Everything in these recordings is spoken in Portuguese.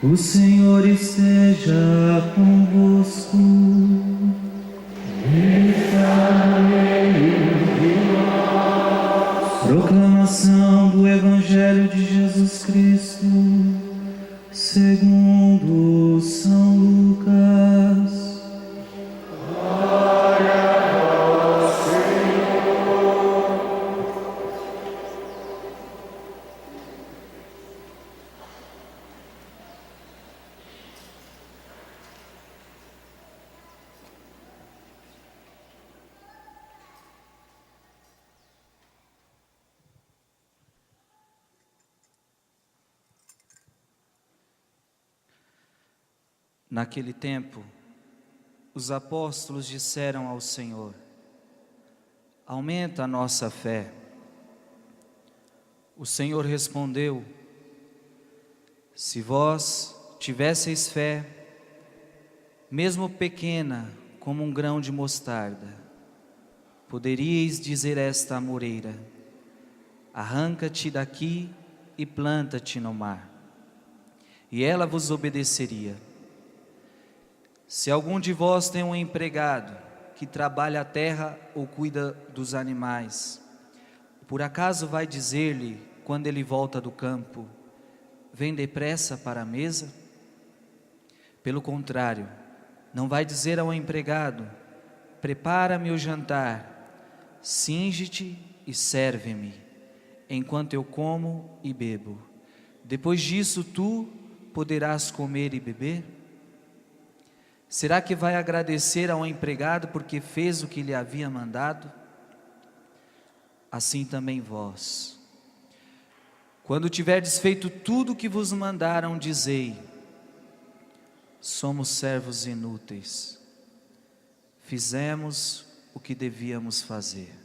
O Senhor esteja convosco. Proclamação do Evangelho de Jesus Cristo, segundo São Lucas. Naquele tempo, os apóstolos disseram ao Senhor: aumenta a nossa fé. O Senhor respondeu: se vós tivesseis fé, mesmo pequena como um grão de mostarda, poderíeis dizer a esta amoreira: arranca-te daqui e planta-te no mar, e ela vos obedeceria. Se algum de vós tem um empregado que trabalha a terra ou cuida dos animais, por acaso vai dizer-lhe, quando ele volta do campo: vem depressa para a mesa? Pelo contrário, não vai dizer ao empregado: prepara-me o jantar, cinge-te e serve-me, enquanto eu como e bebo. Depois disso tu poderás comer e beber? Será que vai agradecer ao empregado porque fez o que lhe havia mandado? Assim também vós, quando tiverdes feito tudo o que vos mandaram, dizei: somos servos inúteis, fizemos o que devíamos fazer.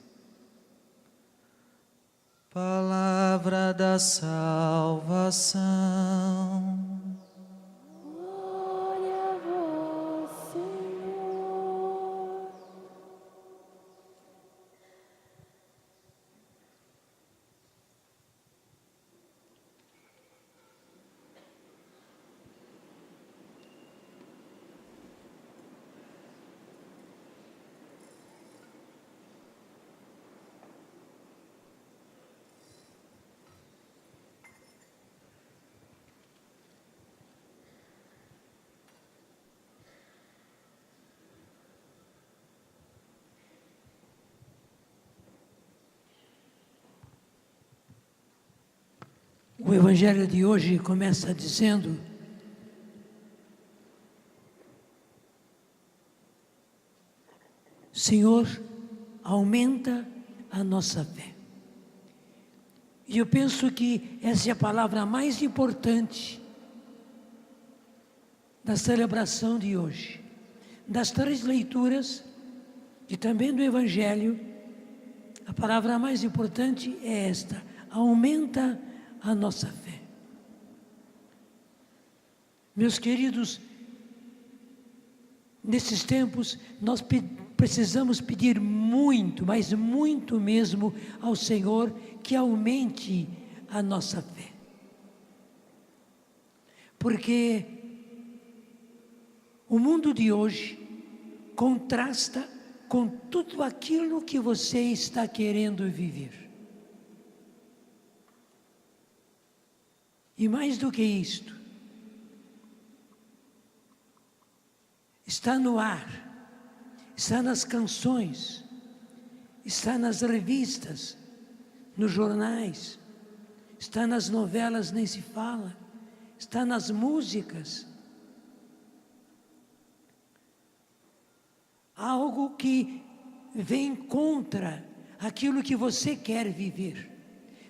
Palavra da salvação. O Evangelho de hoje começa dizendo: Senhor, aumenta a nossa fé. E eu penso que essa é a palavra mais importante da celebração de hoje. Das três leituras e também do Evangelho, a palavra mais importante é esta: aumenta a nossa fé. Meus queridos, nesses tempos nós precisamos pedir muito, mas muito mesmo ao Senhor que aumente a nossa fé. Porque o mundo de hoje contrasta com tudo aquilo que você está querendo viver. E mais do que isto, está no ar, está nas canções, está nas revistas, nos jornais, está nas novelas, nem se fala, está nas músicas. Algo que vem contra aquilo que você quer viver.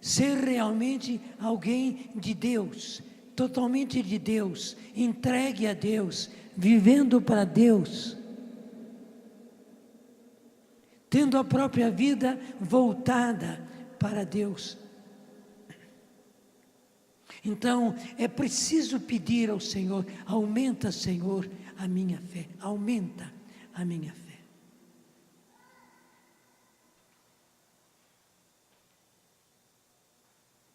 Ser realmente alguém de Deus, totalmente de Deus, entregue a Deus, vivendo para Deus, tendo a própria vida voltada para Deus. Então, é preciso pedir ao Senhor: aumenta, Senhor, a minha fé, aumenta a minha fé.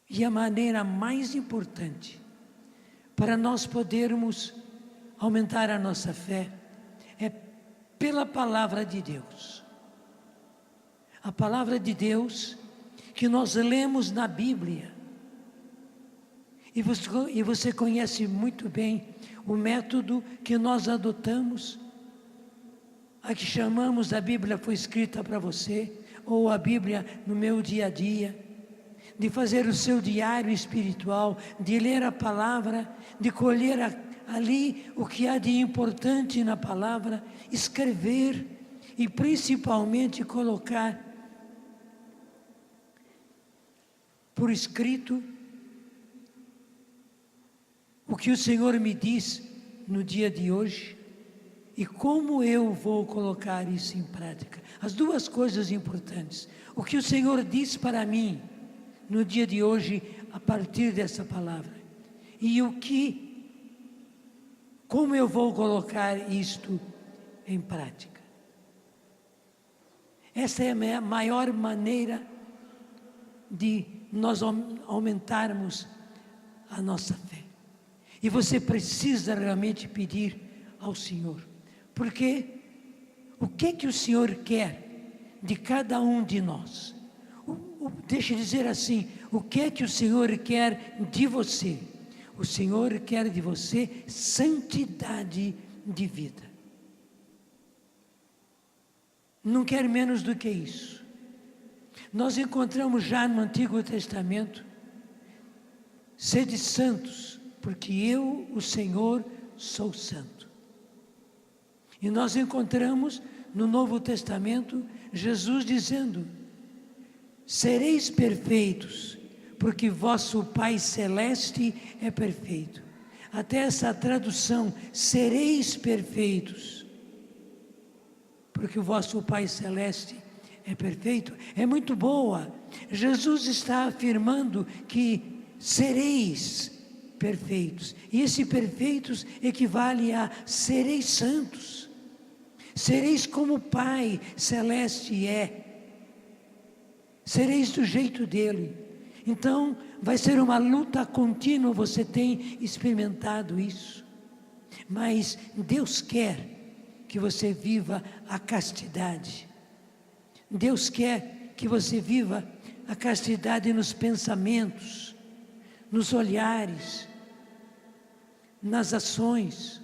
E a maneira mais importante para nós podermos aumentar a nossa fé é pela palavra de Deus. A palavra de Deus que nós lemos na Bíblia. E você conhece muito bem o método que nós adotamos, a que chamamos a Bíblia foi escrita para você, ou a Bíblia no meu dia a dia, de fazer o seu diário espiritual, de ler a palavra, de colher ali o que há de importante na palavra, escrever e principalmente colocar por escrito o que o Senhor me diz no dia de hoje e como eu vou colocar isso em prática. As duas coisas importantes. O que o Senhor diz para mim no dia de hoje a partir dessa palavra e como eu vou colocar isto em prática. Essa é a maior maneira de nós aumentarmos a nossa fé. E você precisa realmente pedir ao Senhor. Porque o que o Senhor quer de cada um de nós? Deixa eu dizer assim, o que o Senhor quer de você? O Senhor quer de você santidade de vida. Não quer menos do que isso. Nós encontramos já no Antigo Testamento, sede santos, porque eu, o Senhor, sou santo. E nós encontramos no Novo Testamento Jesus dizendo: sereis perfeitos, porque vosso Pai Celeste é perfeito. Até essa tradução, sereis perfeitos, porque o vosso Pai Celeste é perfeito, é muito boa. Jesus está afirmando que sereis perfeitos. E esse perfeitos equivale a sereis santos. Sereis como o Pai Celeste é. Sereis do jeito dele. Então, vai ser uma luta contínua, você tem experimentado isso. Mas Deus quer que você viva a castidade. Deus quer que você viva a castidade nos pensamentos, nos olhares, nas ações.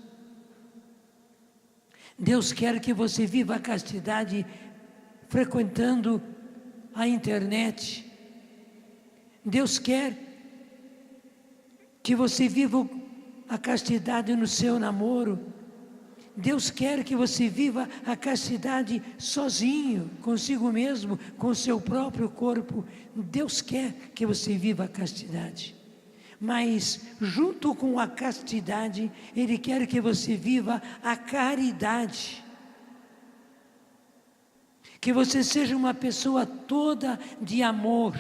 Deus quer que você viva a castidade frequentando a internet. Deus quer que você viva a castidade no seu namoro. Deus quer que você viva a castidade sozinho, consigo mesmo, com o seu próprio corpo. Deus quer que você viva a castidade. Mas, junto com a castidade, Ele quer que você viva a caridade. Que você seja uma pessoa toda de amor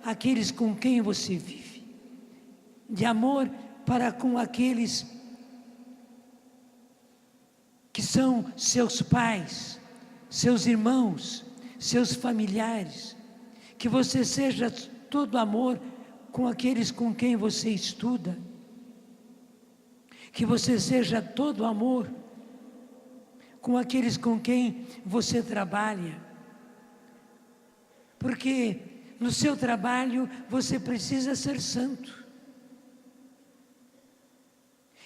àqueles com quem você vive. De amor para com aqueles que são seus pais, seus irmãos, seus familiares. Que você seja todo amor com aqueles com quem você estuda. Que você seja todo amor com aqueles com quem você trabalha. Porque no seu trabalho você precisa ser santo.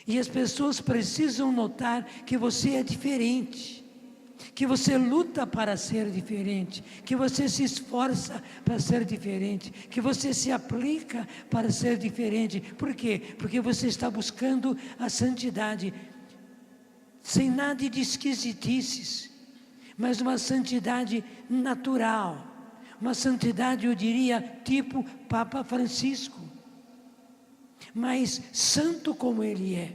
E as pessoas precisam notar que você é diferente, que você luta para ser diferente, que você se esforça para ser diferente, que você se aplica para ser diferente. Por quê? Porque você está buscando a santidade, sem nada de esquisitices, mas uma santidade natural, uma santidade, eu diria, tipo Papa Francisco, mas santo como ele é.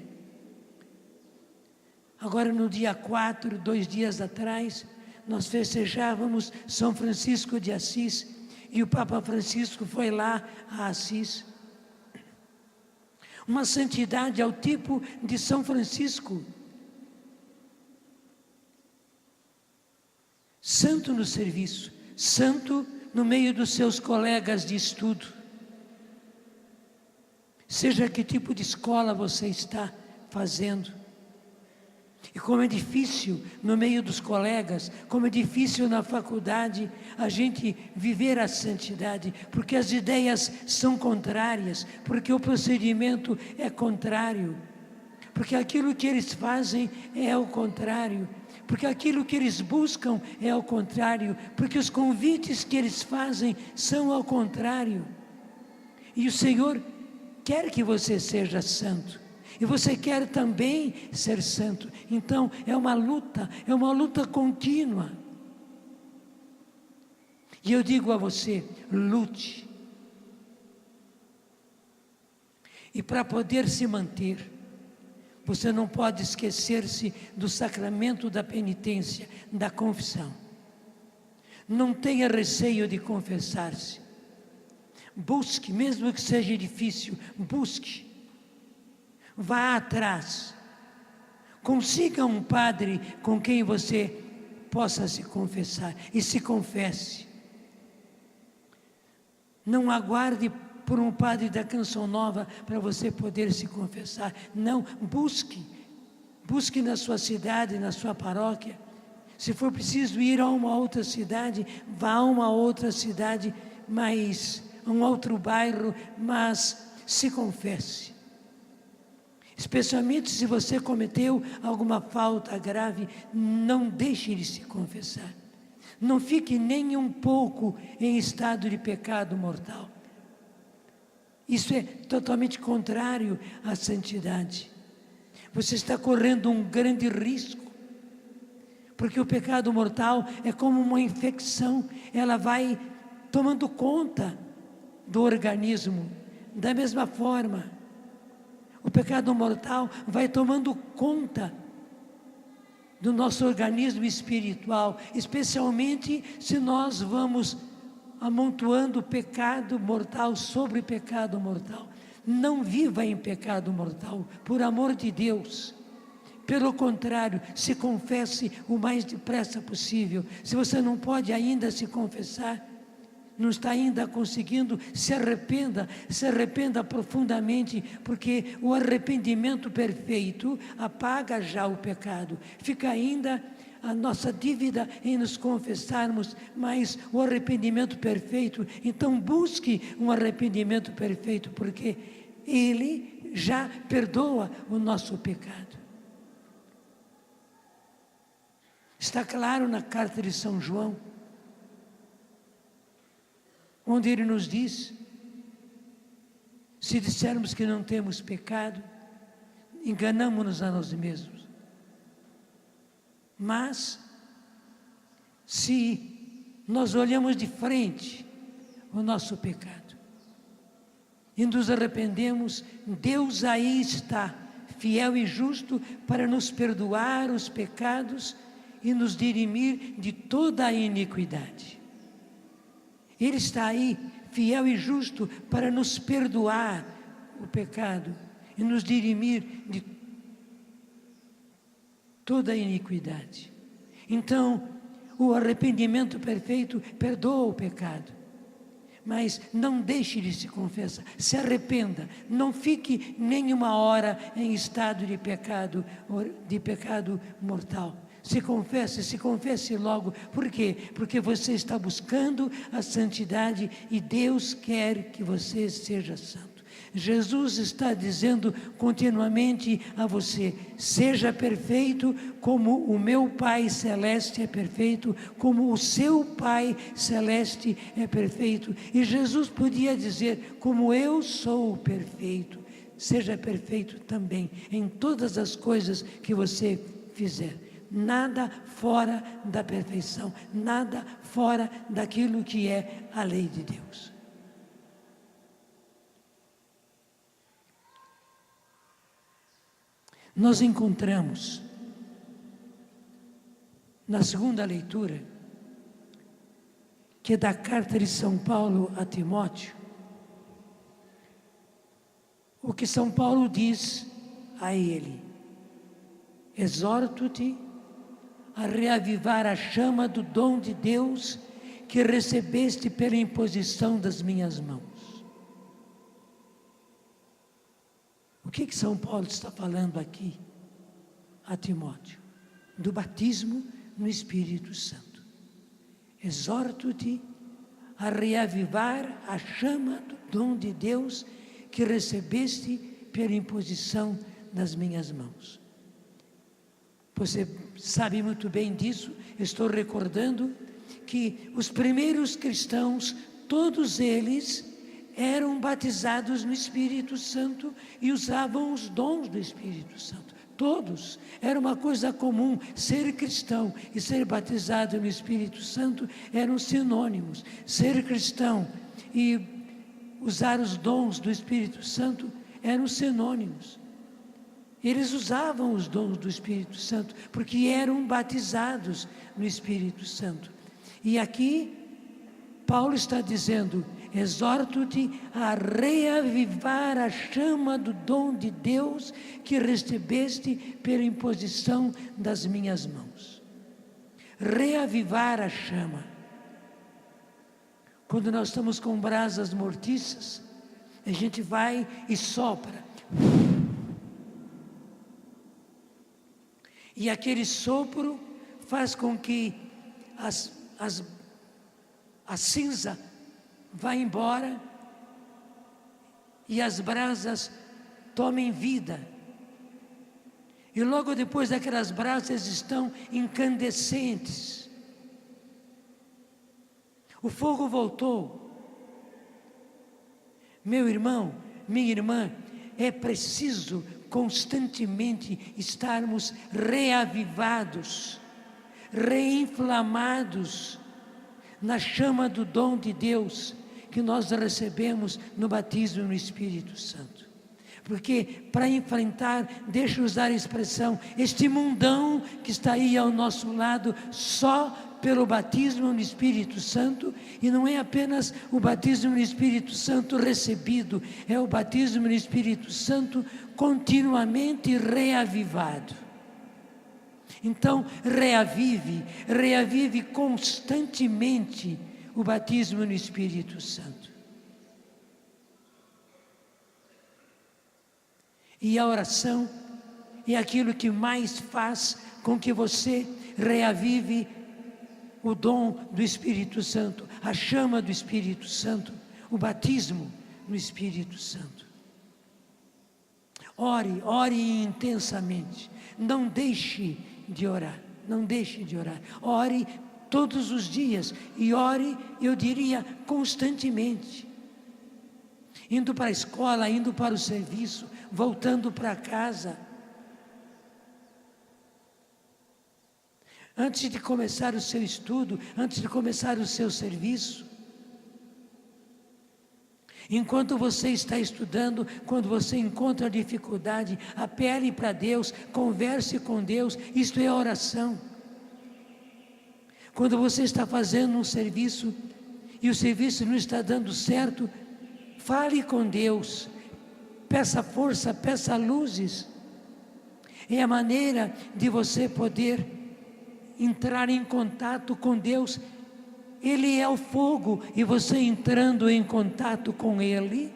Agora no dia 4, 2 dias atrás, nós festejávamos São Francisco de Assis, e o Papa Francisco foi lá a Assis. Uma santidade ao tipo de São Francisco. Santo no serviço, santo no meio dos seus colegas de estudo. seja que tipo de escola você está fazendo. E como é difícil no meio dos colegas, como é difícil na faculdade a gente viver a santidade, porque as ideias são contrárias, porque o procedimento é contrário, porque aquilo que eles fazem é o contrário, porque aquilo que eles buscam é ao contrário, porque os convites que eles fazem são ao contrário. E o Senhor quer que você seja santo. E você quer também ser santo. Então é uma luta contínua. E eu digo a você, lute. E para poder se manter, você não pode esquecer-se do sacramento da penitência, da confissão. Não tenha receio de confessar-se. Busque, mesmo que seja difícil, busque. Vá atrás. Consiga um padre com quem você possa se confessar e se confesse. Não aguarde por um padre da Canção Nova para você poder se confessar. Não, busque. Busque na sua cidade, na sua paróquia. Se for preciso ir a uma outra cidade, vá a uma outra cidade, mas a um outro bairro, mas se confesse. Especialmente se você cometeu alguma falta grave, não deixe de se confessar. Não fique nem um pouco em estado de pecado mortal. Isso é totalmente contrário à santidade. Você está correndo um grande risco, porque o pecado mortal é como uma infecção, ela vai tomando conta do organismo. Da mesma forma, o pecado mortal vai tomando conta do nosso organismo espiritual, especialmente se nós vamos amontoando pecado mortal sobre pecado mortal. Não viva em pecado mortal, por amor de Deus. Pelo contrário, se confesse o mais depressa possível. Se você não pode ainda se confessar, não está ainda conseguindo, se arrependa profundamente, porque o arrependimento perfeito apaga já o pecado. Fica ainda a nossa dívida em nos confessarmos, mas o arrependimento perfeito, então busque um arrependimento perfeito, porque Ele já perdoa o nosso pecado. Está claro na carta de São João, onde ele nos diz, se dissermos que não temos pecado, enganamo-nos a nós mesmos. Mas, se nós olhamos de frente o nosso pecado e nos arrependemos, Deus aí está, fiel e justo, para nos perdoar os pecados e nos dirimir de toda a iniquidade. Ele está aí, fiel e justo, para nos perdoar o pecado e nos dirimir de toda a iniquidade. Então, o arrependimento perfeito perdoa o pecado. Mas não deixe de se confessar, se arrependa, não fique nenhuma hora em estado de pecado mortal. Se confesse logo. Por quê? Porque você está buscando a santidade e Deus quer que você seja santo. Jesus está dizendo continuamente a você: seja perfeito como o meu Pai Celeste é perfeito, como o seu Pai Celeste é perfeito. E Jesus podia dizer: como eu sou perfeito, seja perfeito também em todas as coisas que você fizer. Nada fora da perfeição, nada fora daquilo que é a lei de Deus. Nós encontramos na segunda leitura, que é da carta de São Paulo a Timóteo, o que São Paulo diz a ele: exorto-te a reavivar a chama do dom de Deus que recebeste pela imposição das minhas mãos. O que São Paulo está falando aqui a Timóteo? Do batismo no Espírito Santo. Exorto-te a reavivar a chama do dom de Deus que recebeste pela imposição das minhas mãos. Você sabe muito bem disso. Estou recordando que os primeiros cristãos, todos eles eram batizados no Espírito Santo e usavam os dons do Espírito Santo. Todos. Era uma coisa comum. Ser cristão e ser batizado no Espírito Santo eram sinônimos. Ser cristão e usar os dons do Espírito Santo eram sinônimos. Eles usavam os dons do Espírito Santo porque eram batizados no Espírito Santo. E aqui Paulo está dizendo: exorto-te a reavivar a chama do dom de Deus que recebeste pela imposição das minhas mãos. Reavivar a chama. Quando nós estamos com brasas mortiças, a gente vai e sopra. E aquele sopro faz com que a cinza vá embora e as brasas tomem vida. E logo depois aquelas brasas estão incandescentes. O fogo voltou. Meu irmão, minha irmã, é preciso constantemente estarmos reavivados, reinflamados na chama do dom de Deus que nós recebemos no batismo no Espírito Santo. Porque para enfrentar, deixa eu usar a expressão, este mundão que está aí ao nosso lado, só pelo batismo no Espírito Santo, e não é apenas o batismo no Espírito Santo recebido, é o batismo no Espírito Santo continuamente reavivado. Então, reavive constantemente o batismo no Espírito Santo. E a oração é aquilo que mais faz com que você reavive o dom do Espírito Santo, a chama do Espírito Santo, o batismo no Espírito Santo. Ore intensamente, não deixe de orar, não deixe de orar. Ore todos os dias e ore, eu diria, constantemente. Indo para a escola, indo para o serviço, voltando para casa. Antes de começar o seu estudo, antes de começar o seu serviço. Enquanto você está estudando, quando você encontra dificuldade, apele para Deus, converse com Deus, isto é oração. Quando você está fazendo um serviço e o serviço não está dando certo, fale com Deus, peça força, peça luzes. É a maneira de você poder entrar em contato com Deus. Ele é o fogo e você entrando em contato com Ele.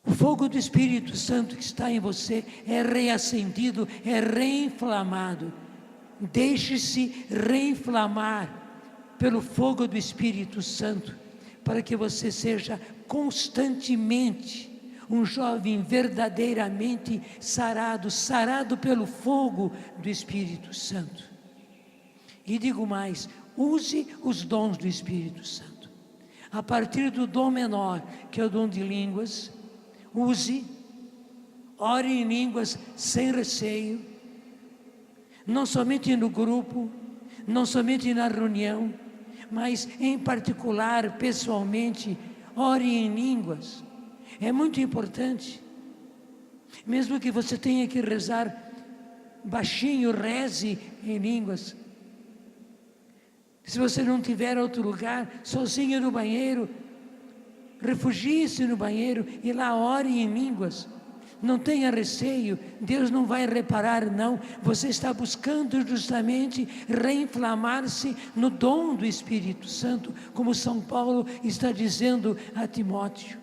O fogo do Espírito Santo que está em você é reacendido, é reinflamado. Deixe-se reinflamar pelo fogo do Espírito Santo, para que você seja constantemente um jovem verdadeiramente sarado pelo fogo do Espírito Santo. E digo mais, use os dons do Espírito Santo. A partir do dom menor, que é o dom de línguas, ore em línguas sem receio, não somente no grupo, não somente na reunião, mas em particular, pessoalmente, ore em línguas. É muito importante. Mesmo que você tenha que rezar baixinho, reze em línguas. Se você não tiver outro lugar, sozinho no banheiro, refugie-se no banheiro e lá ore em línguas. Não tenha receio, Deus não vai reparar não. Você está buscando justamente reinflamar-se no dom do Espírito Santo, como São Paulo está dizendo a Timóteo.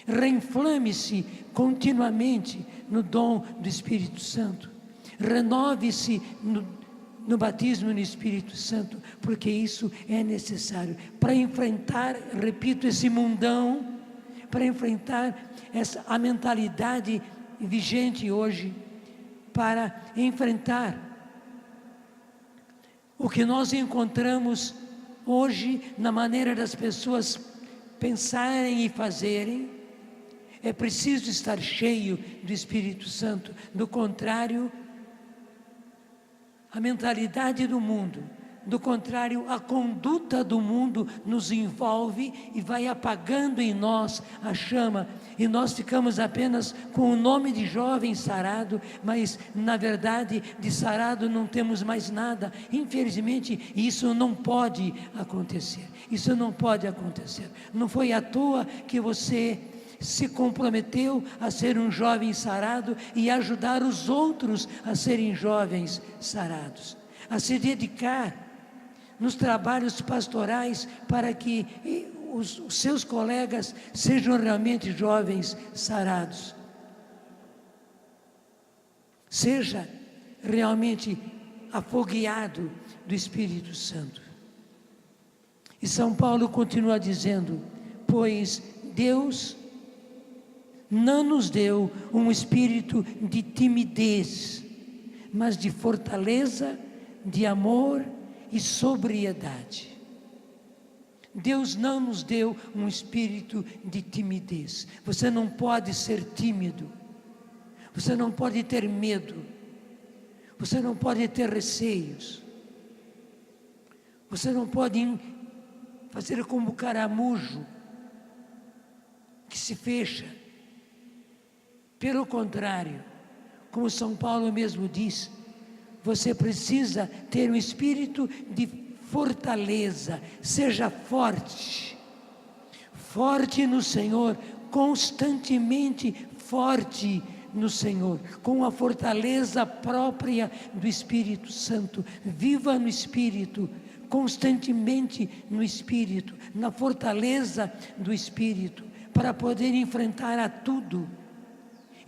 Reinflame-se continuamente no dom do Espírito Santo. Renove-se no batismo no Espírito Santo, porque isso é necessário para enfrentar, repito, esse mundão, para enfrentar a mentalidade vigente hoje, para enfrentar o que nós encontramos hoje na maneira das pessoas pensarem e fazerem. É preciso estar cheio do Espírito Santo. Do contrário, a mentalidade do mundo, do contrário, a conduta do mundo nos envolve e vai apagando em nós a chama, e nós ficamos apenas com o nome de jovem sarado, mas na verdade de sarado não temos mais nada. Infelizmente isso não pode acontecer, isso não pode acontecer. Não foi à toa que você se comprometeu a ser um jovem sarado e ajudar os outros a serem jovens sarados, a se dedicar nos trabalhos pastorais para que os seus colegas sejam realmente jovens sarados. Seja realmente afogueado do Espírito Santo. E São Paulo continua dizendo: pois Deus não nos deu um espírito de timidez, mas de fortaleza, de amor e sobriedade. Deus não nos deu um espírito de timidez. Você não pode ser tímido, você não pode ter medo, você não pode ter receios, você não pode fazer como o caramujo que se fecha. Pelo contrário, como São Paulo mesmo diz, você precisa ter um espírito de fortaleza. Seja forte, forte no Senhor, constantemente forte no Senhor, com a fortaleza própria do Espírito Santo. Viva no Espírito, constantemente no Espírito, na fortaleza do Espírito, para poder enfrentar a tudo.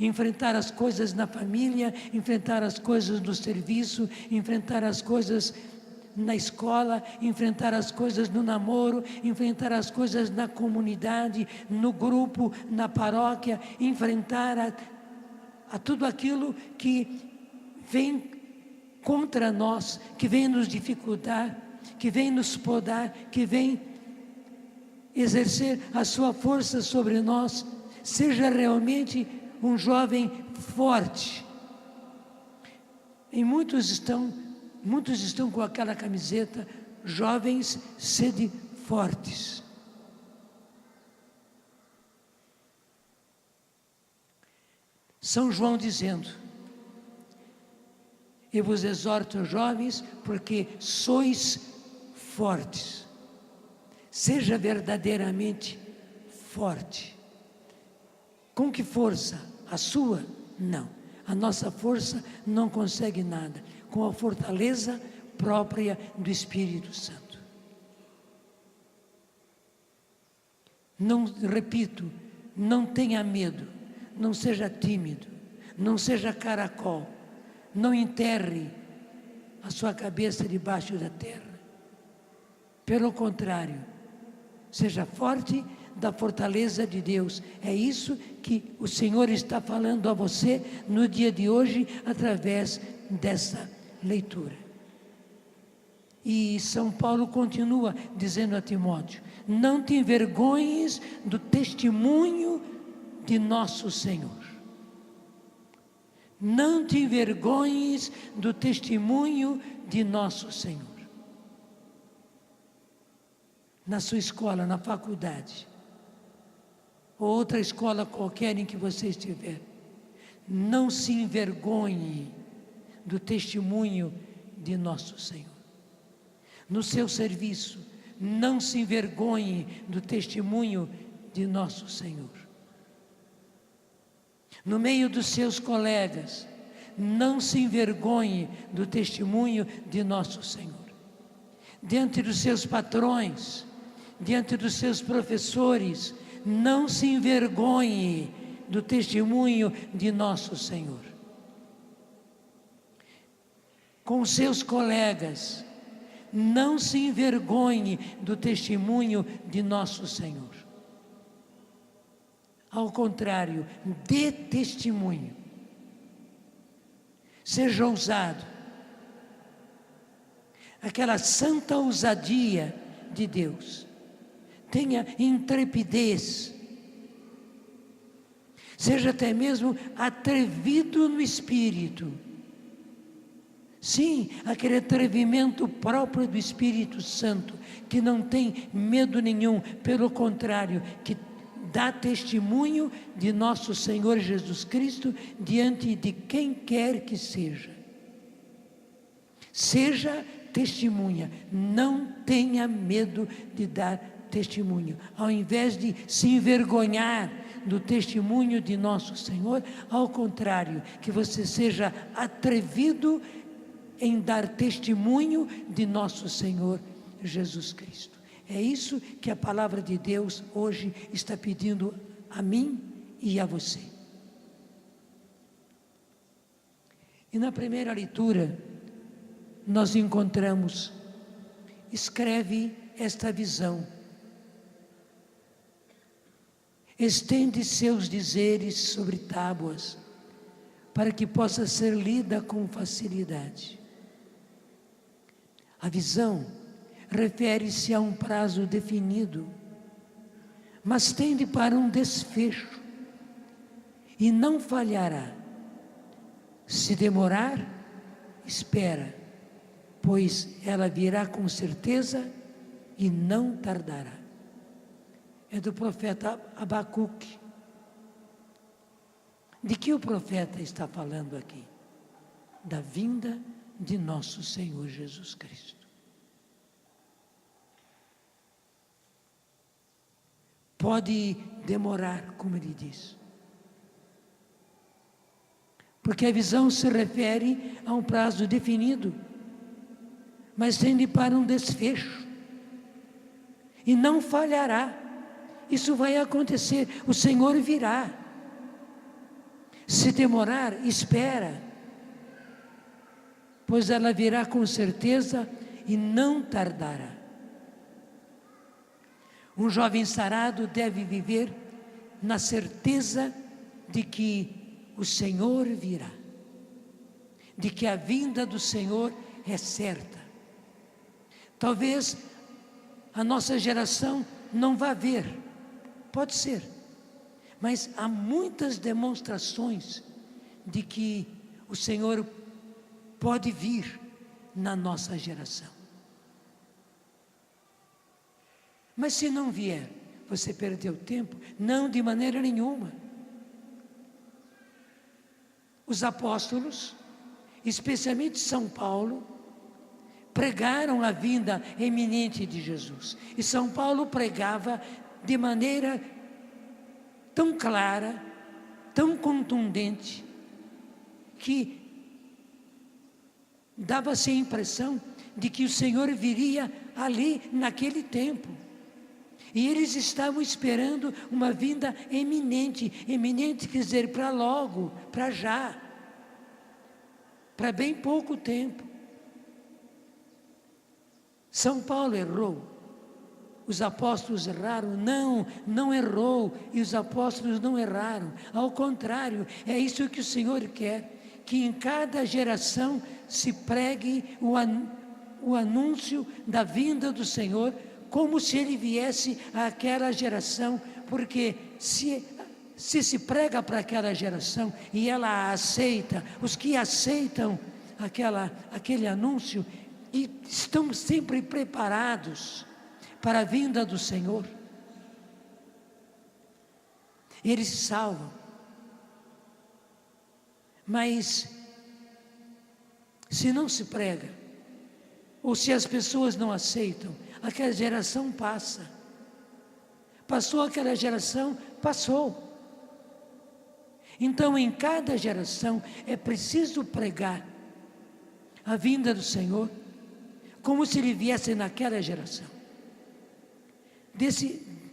Enfrentar as coisas na família, enfrentar as coisas no serviço, enfrentar as coisas na escola, enfrentar as coisas no namoro, enfrentar as coisas na comunidade, no grupo, na paróquia, enfrentar a tudo aquilo que vem contra nós, que vem nos dificultar, que vem nos podar, que vem exercer a sua força sobre nós. Seja realmente um jovem forte. E muitos estão com aquela camiseta: jovens sede fortes. São João dizendo: eu vos exorto, jovens, porque sois fortes. Seja verdadeiramente forte. Com que força? A sua? Não. A nossa força não consegue nada. Com a fortaleza própria do Espírito Santo. Não, repito, não tenha medo, não seja tímido, não seja caracol, não enterre a sua cabeça debaixo da terra. Pelo contrário, seja forte da fortaleza de Deus. É isso que o Senhor está falando a você no dia de hoje, através dessa leitura. E São Paulo continua dizendo a Timóteo: não te envergonhes do testemunho de nosso Senhor. Não te envergonhes do testemunho de nosso Senhor. Na sua escola, na faculdade, ou outra escola qualquer em que você estiver, não se envergonhe do testemunho de nosso Senhor. No seu serviço, não se envergonhe do testemunho de nosso Senhor. No meio dos seus colegas, não se envergonhe do testemunho de nosso Senhor. Diante dos seus patrões, diante dos seus professores, não se envergonhe do testemunho de nosso Senhor. Com seus colegas, não se envergonhe do testemunho de nosso Senhor. Ao contrário, dê testemunho. Seja ousado. Aquela santa ousadia de Deus. Tenha intrepidez. Seja até mesmo atrevido no espírito. Sim, aquele atrevimento próprio do Espírito Santo, que não tem medo nenhum, pelo contrário, que dá testemunho de nosso Senhor Jesus Cristo diante de quem quer que seja. Seja testemunha, não tenha medo de dar testemunho. Ao invés de se envergonhar do testemunho de nosso Senhor, ao contrário, que você seja atrevido em dar testemunho de nosso Senhor Jesus Cristo. É isso que a palavra de Deus hoje está pedindo a mim e a você. E na primeira leitura, nós encontramos: escreve esta visão, estende seus dizeres sobre tábuas, para que possa ser lida com facilidade. A visão refere-se a um prazo definido, mas tende para um desfecho, e não falhará. Se demorar, espera, pois ela virá com certeza e não tardará. É do profeta Abacuque. De que o profeta está falando aqui? Da vinda de nosso Senhor Jesus Cristo. Pode demorar, como ele diz, porque a visão se refere a um prazo definido, mas tende para um desfecho, e não falhará. Isso vai acontecer, o Senhor virá. Se demorar, espera, pois ela virá com certeza e não tardará. Um jovem sarado deve viver na certeza de que o Senhor virá, de que a vinda do Senhor é certa. Talvez a nossa geração não vá ver, pode ser, mas há muitas demonstrações de que o Senhor pode vir na nossa geração. Mas se não vier, você perdeu tempo? Não, de maneira nenhuma. Os apóstolos, especialmente São Paulo, pregaram a vinda eminente de Jesus. E São Paulo pregava de maneira tão clara, tão contundente, que dava-se a impressão de que o Senhor viria ali naquele tempo. E eles estavam esperando uma vinda eminente. Eminente quer dizer para logo, para já, para bem pouco tempo. São Paulo errou, os apóstolos erraram? Não, não errou, e os apóstolos não erraram. Ao contrário, é isso que o Senhor quer, que em cada geração se pregue o anúncio da vinda do Senhor, como se Ele viesse àquela geração, porque se prega para aquela geração e ela a aceita, os que aceitam aquele anúncio e estão sempre preparados para a vinda do Senhor, eles se salvam. Mas se não se prega, ou se as pessoas não aceitam, aquela geração passa. Passou aquela geração, passou. Então, em cada geração é preciso pregar a vinda do Senhor, como se Ele viesse naquela geração.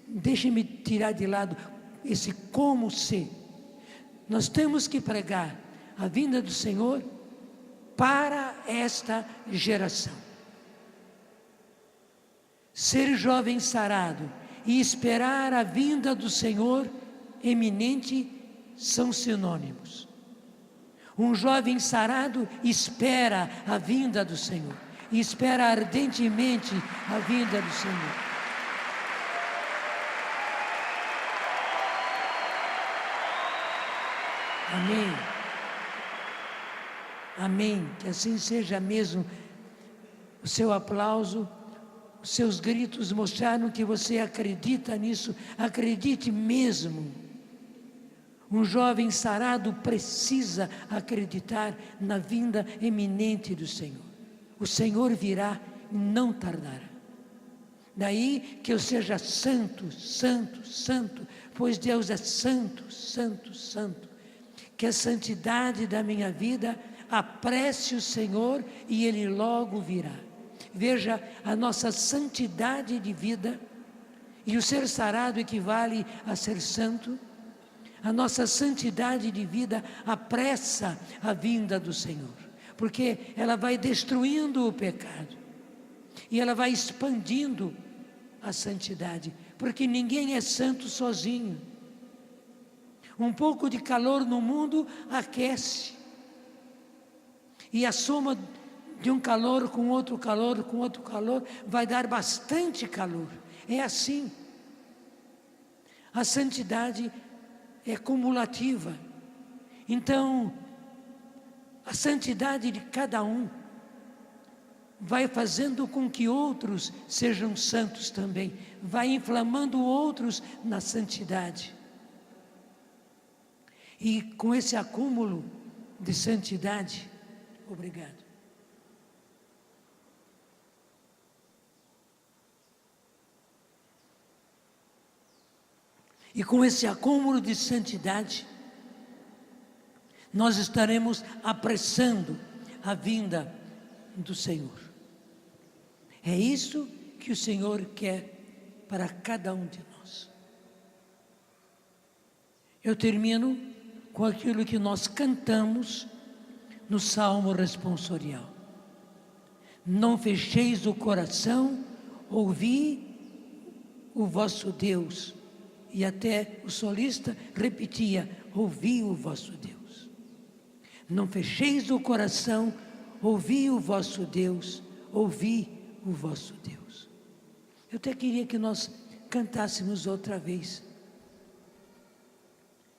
deixe-me tirar de lado esse como ser. Nós temos que pregar a vinda do Senhor para esta geração. Ser jovem sarado e esperar a vinda do Senhor eminente são sinônimos. Um jovem sarado espera a vinda do Senhor, e espera ardentemente a vinda do Senhor. Amém. Amém. Que assim seja mesmo. O seu aplauso, os seus gritos mostraram que você acredita nisso. Acredite mesmo. Um jovem sarado precisa acreditar na vinda eminente do Senhor. O Senhor virá e não tardará. Daí que eu seja santo, santo, santo, pois Deus é santo, santo, santo. Que a santidade da minha vida apresse o Senhor e Ele logo virá. Veja, a nossa santidade de vida, e o ser sarado equivale a ser santo. A nossa santidade de vida apressa a vinda do Senhor, porque ela vai destruindo o pecado, e ela vai expandindo a santidade, porque ninguém é santo sozinho. Um pouco de calor no mundo aquece, e a soma de um calor com outro calor, com outro calor, vai dar bastante calor. É assim. A santidade é cumulativa. Então, a santidade de cada um vai fazendo com que outros sejam santos também, vai inflamando outros na santidade. E com esse acúmulo de santidade, obrigado. E com esse acúmulo de santidade, nós estaremos apressando a vinda do Senhor. É isso que o Senhor quer para cada um de nós. Eu termino com aquilo que nós cantamos no Salmo responsorial. Não fecheis o coração, ouvi o vosso Deus. E até o solista repetia, ouvi o vosso Deus. Não fecheis o coração, ouvi o vosso Deus, ouvi o vosso Deus. Eu até queria que nós cantássemos outra vez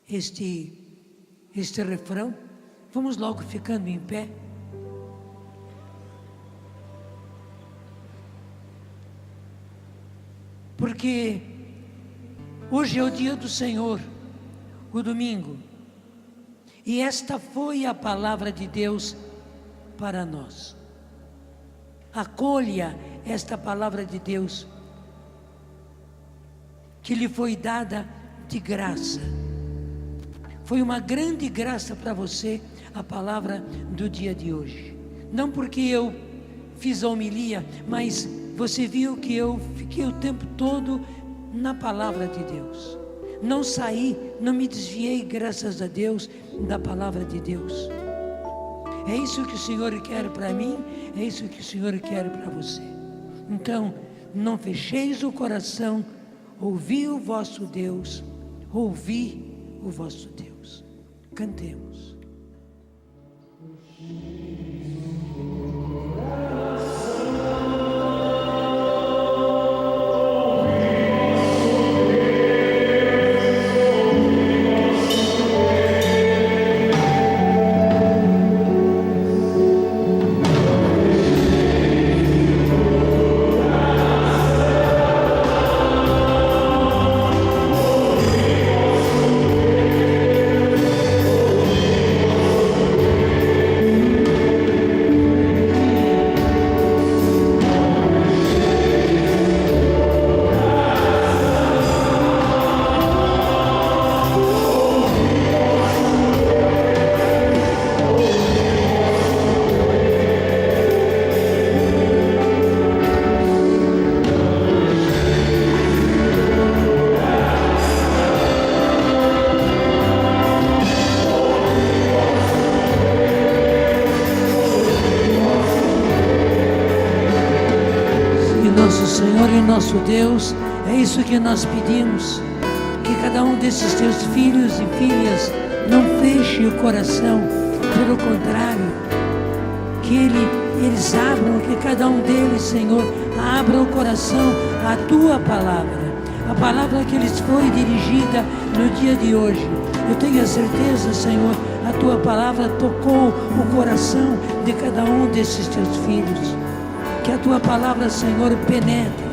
este refrão. Vamos logo ficando em pé. Porque hoje é o dia do Senhor, o domingo, e esta foi a palavra de Deus para nós. Acolha esta palavra de Deus, que lhe foi dada de graça. Foi uma grande graça para você a palavra do dia de hoje. Não porque eu fiz a homilia, mas você viu que eu fiquei o tempo todo na palavra de Deus. Não saí, não me desviei, graças a Deus, da palavra de Deus. É isso que o Senhor quer para mim, é isso que o Senhor quer para você. Então, não fecheis o coração, ouvi o vosso Deus, ouvi o vosso Deus. Cantemos. nosso Deus, é isso que nós pedimos, que cada um desses teus filhos e filhas não feche o coração, pelo contrário, que eles abram, que cada um deles, Senhor, abra o coração à tua palavra, a palavra que lhes foi dirigida no dia de hoje. Eu tenho a certeza, Senhor, a tua palavra tocou o coração de cada um desses teus filhos. Que a tua palavra, Senhor, penetre,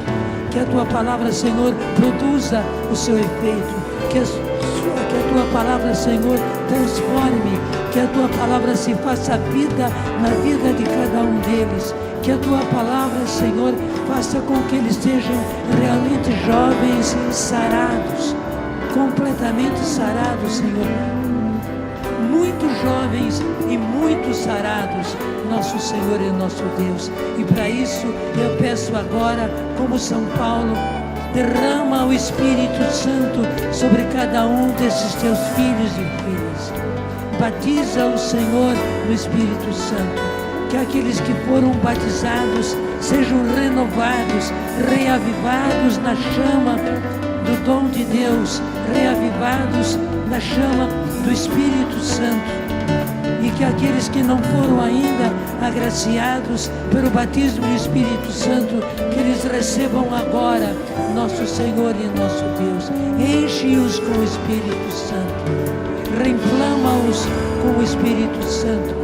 que a tua palavra, Senhor, produza o seu efeito, que a tua palavra, Senhor, transforme, que a tua palavra se faça vida na vida de cada um deles, que a tua palavra, Senhor, faça com que eles sejam realmente jovens sarados, completamente sarados, Senhor, muito jovens e muito sarados, nosso Senhor e nosso Deus. E para isso eu peço agora, como São Paulo, derrama o Espírito Santo sobre cada um desses teus filhos e filhas. Batiza o Senhor no Espírito Santo. Que aqueles que foram batizados sejam renovados, reavivados na chama do dom de Deus, reavivados na chama do Espírito Santo. E que aqueles que não foram ainda agraciados pelo batismo do Espírito Santo, que eles recebam agora, nosso Senhor e nosso Deus. Enche-os com o Espírito Santo, reinflama-os com o Espírito Santo,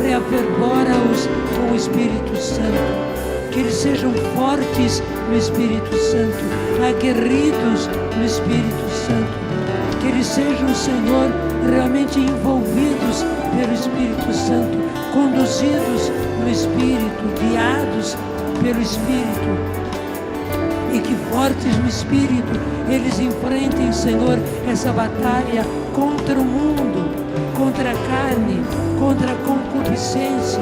reafervora-os com o Espírito Santo, que eles sejam fortes no Espírito Santo, aguerridos no Espírito Santo, que eles sejam, Senhor, realmente envolvidos pelo Espírito Santo, conduzidos no Espírito, guiados pelo Espírito, e que fortes no Espírito eles enfrentem, Senhor, essa batalha contra o mundo, contra a carne, contra a concupiscência.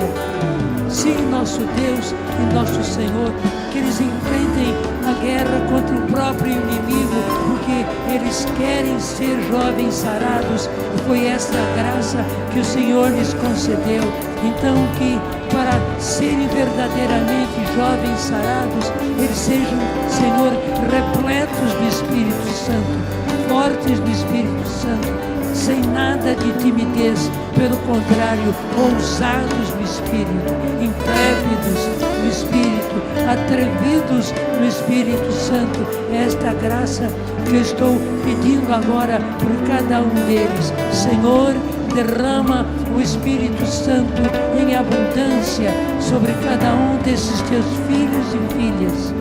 Sim, nosso Deus e nosso Senhor, que eles enfrentem a guerra contra o próprio inimigo, porque eles querem ser jovens sarados, e foi esta a graça que o Senhor lhes concedeu. Então, que para serem verdadeiramente jovens sarados, eles sejam, Senhor, repletos do Espírito Santo, fortes do Espírito Santo, sem nada de timidez, pelo contrário, ousados no Espírito, intrépidos no Espírito, atrevidos no Espírito Santo. Esta graça que eu estou pedindo agora por cada um deles. Senhor, derrama o Espírito Santo em abundância sobre cada um desses teus filhos e filhas,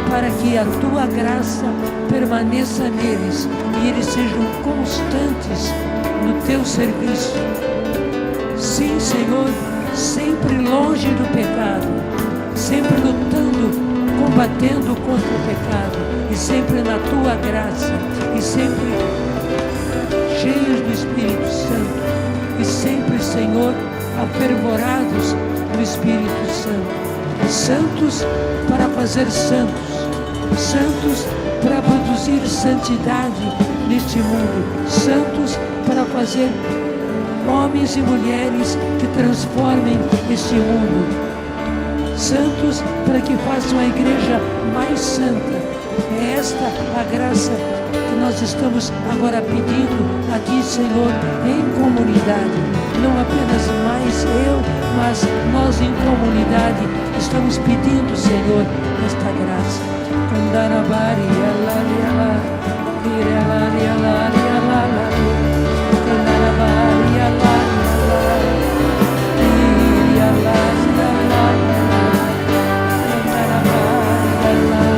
para que a tua graça permaneça neles e eles sejam constantes no teu serviço. Sim, Senhor, sempre longe do pecado, sempre lutando, combatendo contra o pecado, e sempre na tua graça, e sempre cheios do Espírito Santo, e sempre, Senhor, afervorados no Espírito Santo, santos para fazer santos, santos para produzir santidade neste mundo, santos para fazer homens e mulheres que transformem este mundo, santos para que façam a igreja mais santa. É esta a graça que nós estamos agora pedindo a Ti, Senhor, em comunidade. Não apenas mais eu, mas nós em comunidade estamos pedindo, Senhor, esta graça. Candarabari, alari, alari, alari, alari, alari, candarabari, alari, alari, alari, alari, candarabari, alari.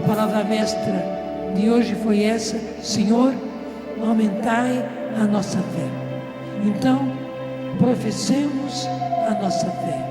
A palavra mestra de hoje foi essa: Senhor, aumentai a nossa fé. Então, professemos a nossa fé.